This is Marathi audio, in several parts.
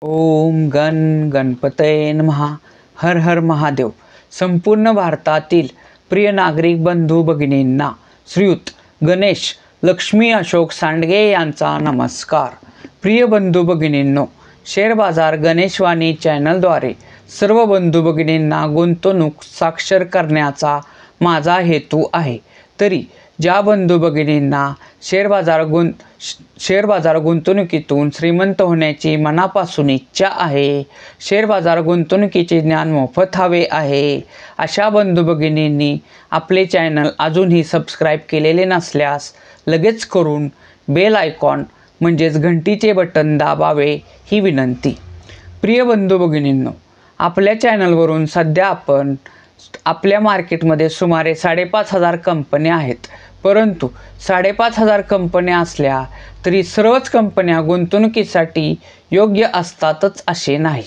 ओम गण गणपतये नमः. हर हर महादेव. संपूर्ण भारतातील प्रिय नागरिक बंधू भगिनींना श्रीयुत गणेश लक्ष्मी अशोक सांडगे यांचा नमस्कार. प्रिय बंधू भगिनींनो, शेअर बाजार गणेशवाणी चॅनलद्वारे सर्व बंधू भगिनींना गुंतवणूक साक्षर करण्याचा माझा हेतू आहे. तरी ज्या बंधू भगिनींना शेअर बाजार गुंतवणुकीतून श्रीमंत होण्याची मनापासून इच्छा आहे, शेअर बाजार गुंतवणुकीचे ज्ञान मोफत हवे आहे, अशा बंधू भगिनींनी आपले चॅनल अजूनही सबस्क्राईब केलेले नसल्यास लगेच करून बेल आयकॉन म्हणजेच घंटीचे बटन दाबावे ही विनंती. प्रिय बंधू भगिनींनो, आपल्या चॅनलवरून सध्या आपण आपल्या मार्केटमध्ये सुमारे 5,500 कंपन्या आहेत. परंतु 5,500 कंपन्या असल्या तरी सर्वच कंपन्या गुंतवणुकीसाठी योग्य असतातच असे नाही.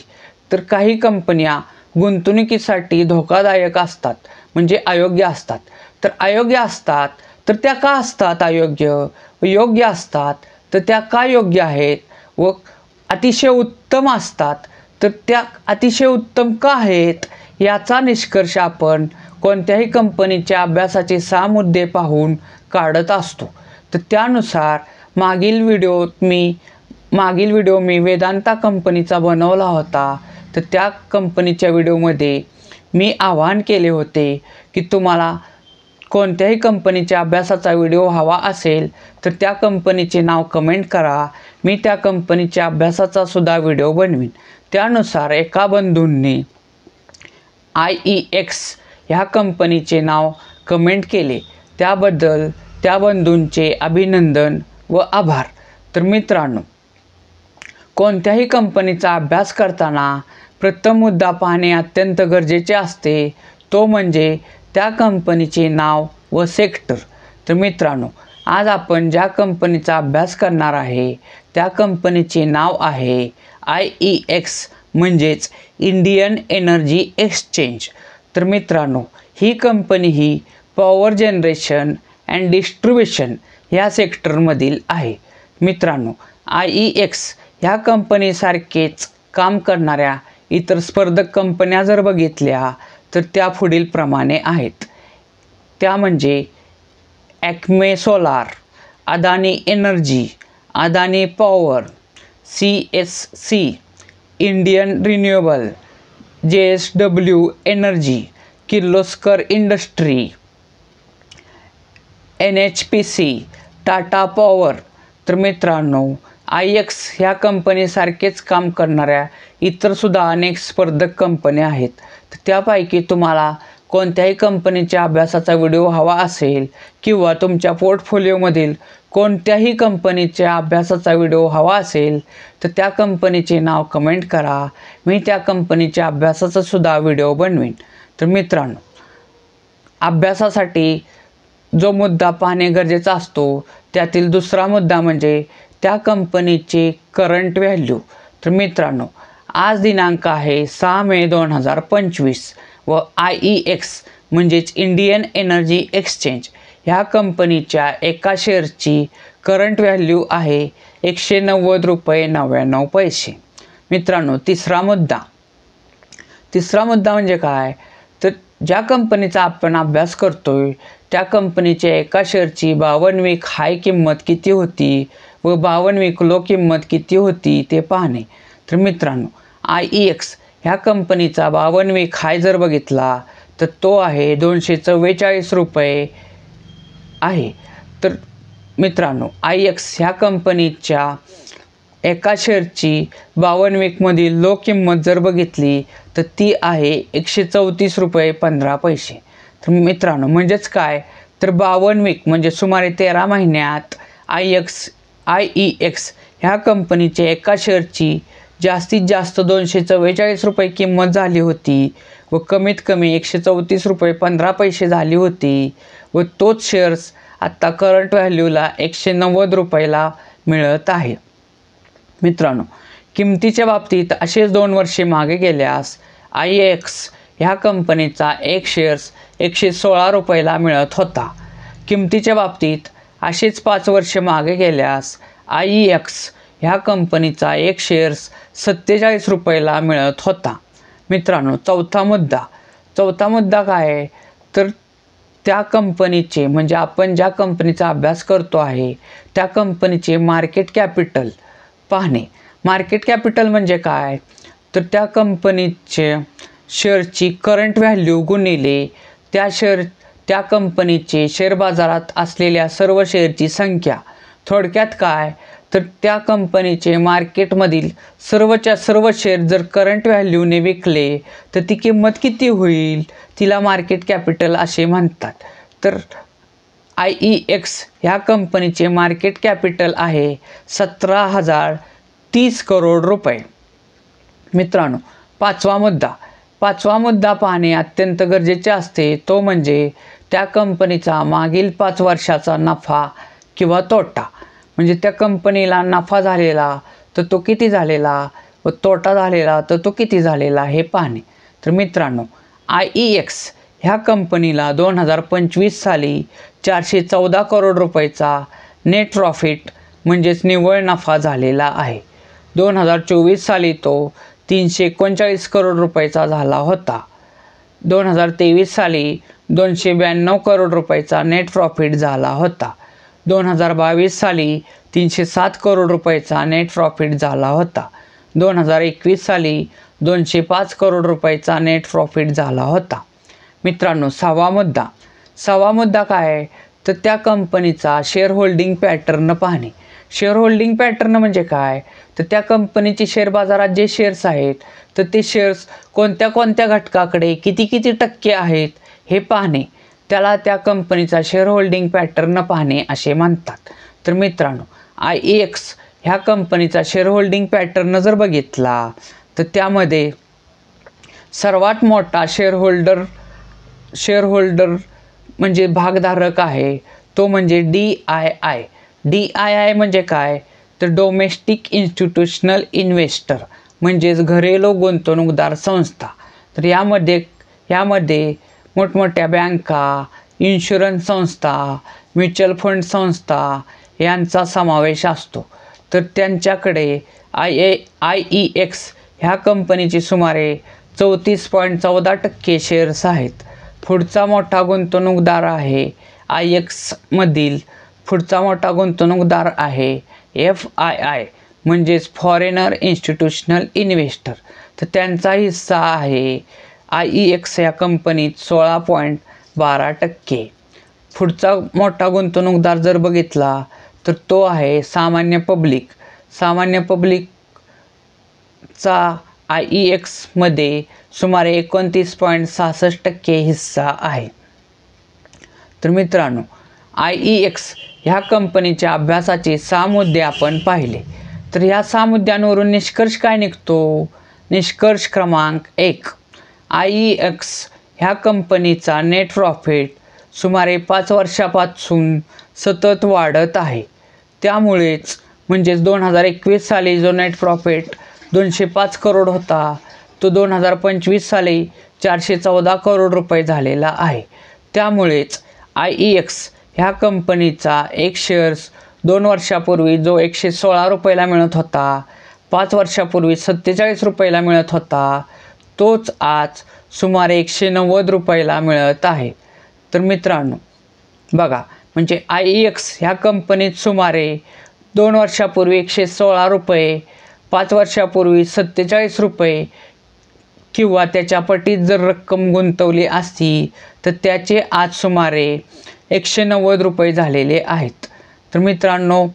तर काही कंपन्या गुंतवणुकीसाठी धोकादायक असतात, म्हणजे अयोग्य असतात. तर अयोग्य असतात तर त्या का असतात अयोग्य, व योग्य असतात तर त्या का योग्य आहेत, व अतिशय उत्तम असतात तर त्या अतिशय उत्तम का आहेत, याचा निष्कर्ष आपण कोणत्याही कंपनीच्या अभ्यासाचे 6 मुद्दे पाहून काढत असतो. तर त्यानुसार मागील व्हिडिओ मी वेदांता कंपनीचा बनवला होता. तर त्या कंपनीच्या व्हिडिओमध्ये मी आवाहन केले होते की तुम्हाला कोणत्याही कंपनीच्या अभ्यासाचा व्हिडिओ हवा असेल तर त्या कंपनीचे नाव कमेंट करा. मी त्या कंपनीच्या अभ्यासाचा सुद्धा व्हिडिओ बनवीन. त्यानुसार एका बंधूंनी IEX ह्या कंपनीचे नाव कमेंट केले. त्याबद्दल त्या बंधूंचे अभिनंदन व आभार. तर मित्रांनो, कोणत्याही कंपनीचा अभ्यास करताना प्रथम मुद्दा पाहणे अत्यंत गरजेचे असते, तो म्हणजे त्या कंपनीचे नाव व सेक्टर. तर मित्रांनो, आज आपण ज्या कंपनीचा अभ्यास करणार आहे त्या कंपनीचे नाव आहे IEX म्हणजेच इंडियन एनर्जी एक्सचेंज. तर मित्रांनो, ही कंपनी ही पॉवर जनरेशन अँड डिस्ट्रीब्युशन ह्या सेक्टरमधील आहे. मित्रांनो, IEX ह्या कंपनीसारखेच काम करणाऱ्या इतर स्पर्धक कंपन्या जर बघितल्या तर त्या पुढील प्रमाणे आहेत. त्या म्हणजे Acme solar, Adani energy, Adani power, CSC, Indian renewable, JSW energy, Kirloskar industry, NHPC, Tata power. तर मित्रांनो, IEX ह्या कंपनीसारखेच काम करणाऱ्या इतरसुद्धा अनेक स्पर्धक कंपन्या आहेत. तर त्यापैकी तुम्हाला कोणत्याही कंपनीच्या अभ्यासाचा व्हिडिओ हवा असेल किंवा तुमच्या पोर्टफोलिओमधील कोणत्याही कंपनीच्या अभ्यासाचा व्हिडिओ हवा असेल तर त्या कंपनीचे नाव कमेंट करा. मी त्या कंपनीच्या अभ्यासाचा सुद्धा व्हिडिओ बनवीन. तर मित्रांनो, अभ्यासासाठी जो मुद्दा पाहणे गरजेचा असतो त्यातील दुसरा मुद्दा म्हणजे त्या कंपनीचे करंट व्हॅल्यू. तर मित्रांनो, आज दिनांक आहे 6 मे 2025 व IEX म्हणजेच इंडियन एनर्जी एक्सचेंज ह्या कंपनीच्या एका शेअरची करंट व्हॅल्यू आहे ₹190.99. मित्रांनो, तिसरा मुद्दा म्हणजे काय, तर ज्या कंपनीचा आपण अभ्यास करतोय त्या कंपनीच्या एका शेअरची 52 वीक हाय किंमत किती होती व 52 वीक लो किंमत किती होती ते पाहणे. तर मित्रांनो, IEX ह्या कंपनीचा 52 वीक हाय जर बघितला तर तो आहे ₹244 आहे. तर मित्रांनो, IEX ह्या कंपनीच्या एका शेअरची 52 वीकमधील लो किंमत जर बघितली तर ती आहे ₹134.15. तर मित्रांनो, म्हणजेच काय, तर 52 वीक म्हणजे सुमारे 13 महिन्यात IEX ह्या कंपनीच्या एका शेअरची जास्तीत जास्त ₹244 किंमत झाली होती व कमीत कमी ₹134.15 झाली होती व तोच शेअर्स आत्ता करंट व्हॅल्यूला ₹190 मिळत आहे. मित्रांनो, किमतीच्या बाबतीत असेच 2 वर्षे मागे गेल्यास IEX ह्या कंपनीचा एक शेअर्स ₹116 मिळत होता. किमतीच्या बाबतीत असेच 5 वर्षे मागे गेल्यास IEX ह्या कंपनीचा एक शेअर्स 47 रुपयाला मिळत होता. मित्रांनो, चौथा मुद्दा काय आहे, तर त्या कंपनीचे म्हणजे आपण ज्या कंपनीचा अभ्यास करतो आहे त्या कंपनीचे मार्केट कॅपिटल पाहणे. मार्केट कॅपिटल म्हणजे काय, तर त्या कंपनीचे शेअरची करंट व्हॅल्यू गुणिले त्या कंपनीचे शेअर बाजारात असलेल्या सर्व शेअरची संख्या. थोडक्यात काय, तर त्या कंपनीचे मार्केटमधील सर्वच्या सर्व शेअर जर करंट व्हॅल्यूने विकले तर ती किंमत किती होईल, तिला मार्केट कॅपिटल असे म्हणतात. तर IEX ह्या कंपनीचे मार्केट कॅपिटल आहे 17,030 करोड रुपये. मित्रांनो, पाचवा मुद्दा पाहणे अत्यंत गरजेचे असते, तो म्हणजे त्या कंपनीचा मागील 5 वर्षाचा नफा किंवा तोटा. म्हणजे त्या कंपनीला नफा झालेला तर तो किती झालेला व तोटा झालेला तर तो किती झालेला हे पाहणे. तर मित्रांनो, IEX ह्या कंपनीला 2025 साली 414 करोड रुपयाचा नेट प्रॉफिट म्हणजेच निव्वळ नफा झालेला आहे. 2024 साली तो 339 करोड रुपयाचा झाला होता. 2023 साली 292 करोड रुपयाचा नेट प्रॉफिट झाला होता. 2022 साली 307 करोड रुपयाचा नेट प्रॉफिट झाला होता. 2021 साली 205 करोड रुपयाचा नेट प्रॉफिट झाला होता. मित्रांनो, सहावा मुद्दा काय आहे, तर त्या कंपनीचा शेअर होल्डिंग पॅटर्न पाहणे. शेअर होल्डिंग पॅटर्न म्हणजे काय, तर त्या कंपनीचे शेअर बाजारात जे शेअर्स आहेत तर ते शेअर्स कोणत्या घटकाकडे किती टक्के आहेत हे पाहणे, त्याला त्या कंपनीचा शेअर होल्डिंग पॅटर्न पाहणे असे म्हणतात. तर मित्रांनो, IEX ह्या कंपनीचा शेअर होल्डिंग पॅटर्न जर बघितला तर त्यामध्ये सर्वात मोठा शेअरहोल्डर म्हणजे भागधारक आहे तो म्हणजे DII. DII म्हणजे काय, तर डोमेस्टिक इन्स्टिट्यूशनल इन्व्हेस्टर म्हणजेच घरेलू गुंतवणूकदार संस्था. तर यामध्ये मोठमोठ्या बँका, इन्शुरन्स संस्था, म्युच्युअल फंड संस्था यांचा समावेश असतो. तर त्यांच्याकडे IEX ह्या कंपनीचे सुमारे 34.14% शेअर्स आहेत. पुढचा मोठा गुंतवणूकदार आहे IEX पुढचा मोठा गुंतवणूकदार आहे FII म्हणजेच फॉरेनर इन्स्टिट्यूशनल इन्व्हेस्टर. तर त्यांचा हिस्सा आहे IEX या कंपनीत 16.12%. पुढचा मोठा गुंतवणूकदार जर बघितला तर तो आहे सामान्य पब्लिकचा IEX मध्ये सुमारे 29.66% हिस्सा आहे. तर मित्रांनो, IEX ह्या कंपनीच्या अभ्यासाचे 6 मुद्दे आपण पाहिले. तर ह्या 6 मुद्द्यांवरून निष्कर्ष काय निघतो? निष्कर्ष क्रमांक 1, IEX ह्या कंपनीचा नेट प्रॉफिट सुमारे 5 वर्षापासून सतत वाढत आहे. त्यामुळेच म्हणजेच 2021 साली जो नेट प्रॉफिट 205 करोड होता तो 2025 साली 414 करोड रुपये झालेला आहे. त्यामुळेच IEX ह्या कंपनीचा एक शेअर्स 2 वर्षापूर्वी जो 116 रुपयाला मिळत होता, 5 वर्षापूर्वी 47 रुपयाला मिळत होता, तोच आज सुमारे 190 रुपयाला मिळत आहे. तर मित्रांनो बघा, म्हणजे IEX ह्या कंपनीत सुमारे 2 वर्षापूर्वी 116 रुपये, 5 वर्षापूर्वी 47 रुपये किंवा त्याच्या पटीत जर रक्कम गुंतवली असती तर त्याचे आज सुमारे 190 रुपये झालेले आहेत. तर मित्रांनो,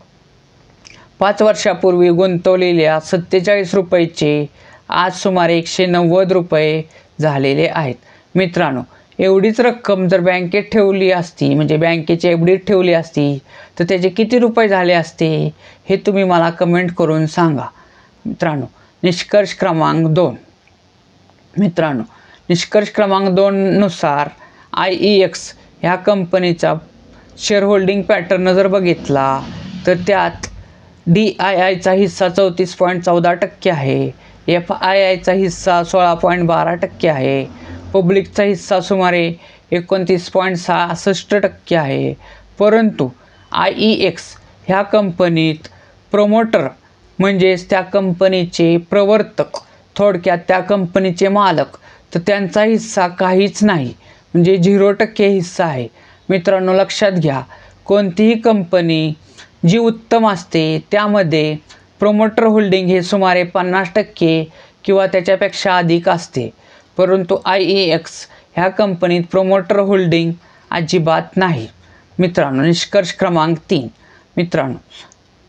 5 वर्षापूर्वी गुंतवलेल्या 47 रुपयाचे आज सुमारे 190 रुपये झालेले आहेत. मित्रांनो, एवढीच रक्कम जर बँकेत ठेवली असती म्हणजे बँकेची FD ठेवली असती तर त्याचे किती रुपये झाले असते हे तुम्ही मला कमेंट करून सांगा. मित्रांनो, निष्कर्ष क्रमांक 2. मित्रांनो, निष्कर्ष क्रमांक 2 नुसार IEX ह्या कंपनीचा शेअर होल्डिंग पॅटर्न जर बघितला तर त्यात DIIचा हिस्सा 34.14% आहे, FIIचा हिस्सा 16.12% आहे, पब्लिकचा हिस्सा सुमारे 29.66% आहे. परंतु IEX ह्या कंपनीत प्रमोटर म्हणजेच त्या कंपनीचे प्रवर्तक, थोडक्यात त्या कंपनीचे मालक, तर त्यांचा हिस्सा काहीच नाही, म्हणजे 0% हिस्सा आहे. मित्रांनो लक्षात घ्या, कोणतीही कंपनी जी उत्तम असते त्यामध्ये प्रोमोटर होल्डिंग हे सुमारे 50% किंवा त्याच्यापेक्षा अधिक असते. परंतु IEX ह्या कंपनीत प्रोमोटर होल्डिंग अजिबात नाही. मित्रांनो निष्कर्ष क्रमांक 3. मित्रांनो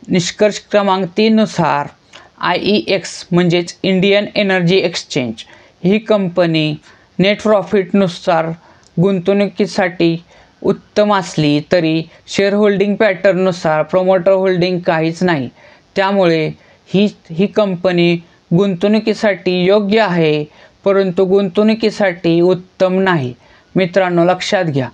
निष्कर्ष क्रमांक 3 नुसार IEX म्हणजेच इंडियन एनर्जी एक्सचेंज ही कंपनी नेट प्रॉफिटनुसार गुंतवणुकीसाठी उत्तम असली तरी शेअर होल्डिंग पॅटर्ननुसार प्रोमोटर होल्डिंग काहीच नाही. त्यामुळे ही कंपनी गुंतवणुकीसाठी योग्य आहे, परंतु गुंतवणुकीसाठी उत्तम नाही. मित्रांनो लक्षात घ्या,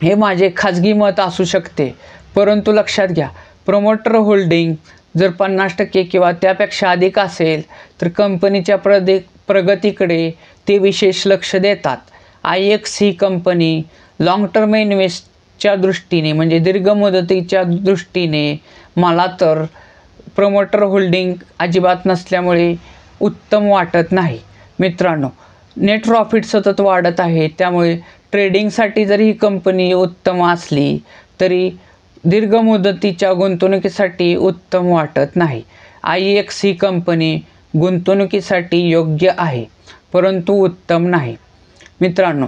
हे माझे खाजगी मत असू शकते, परंतु लक्षात घ्या, प्रोमोटर होल्डिंग जर 50% किंवा त्यापेक्षा अधिक असेल तर कंपनीच्या प्रगतीकडे ते विशेष लक्ष देतात. IEX ही कंपनी लॉंग टर्म इन्व्हेस्टच्या दृष्टीने म्हणजे दीर्घ मुदतीच्या दृष्टीने मला तर प्रोमोटर होल्डिंग अजिबात नसल्यामुळे उत्तम वाटत नाही. मित्रांनो नेट प्रॉफिट सतत वाढत आहे, त्यामुळे ट्रेडिंगसाठी जरी ही कंपनी उत्तम असली तरी दीर्घ मुदतीच्या गुंतवणुकीसाठी उत्तम वाटत नाही. IEX ही कंपनी गुंतवणुकीसाठी योग्य आहे, परंतु उत्तम नाही. मित्रांनो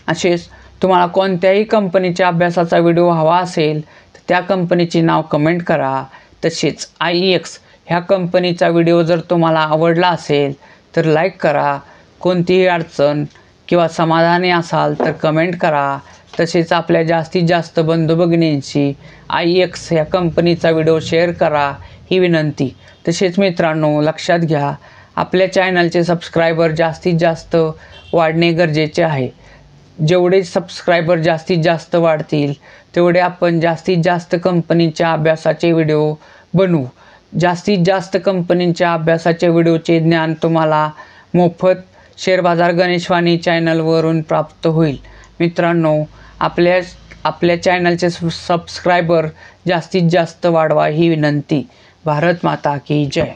असेच तुम्हाला कोणत्याही कंपनीच्या अभ्यासाचा व्हिडिओ हवा असेल तर त्या कंपनीचे नाव कमेंट करा. तसेच IEX ह्या कंपनीचा व्हिडिओ जर तुम्हाला आवडला असेल तर लाईक करा. कोणतीही अडचण किंवा समाधानी असाल तर कमेंट करा. तसेच आपल्या जास्तीत जास्त बंधू भगिनींशी IEX ह्या कंपनीचा व्हिडिओ शेअर करा ही विनंती. तसेच मित्रांनो लक्षात घ्या, आपल्या चॅनलचे सबस्क्रायबर जास्तीत जास्त वाढणे गरजेचे आहे. जेवढे सबस्क्रायबर जास्तीत जास्त वाढतील तेवढे आपण जास्तीत जास्त कंपनीच्या अभ्यासाचे व्हिडिओ बनवू. जास्तीत जास्त कंपनीच्या अभ्यासाचे व्हिडिओचे ज्ञान तुम्हाला मोफत शेअर बाजार गणेशवाणी चॅनलवरून प्राप्त होईल. मित्रांनो आपल्या चॅनलचे सबस्क्रायबर जास्तीत जास्त वाढवा ही विनंती. भारत माता की जय.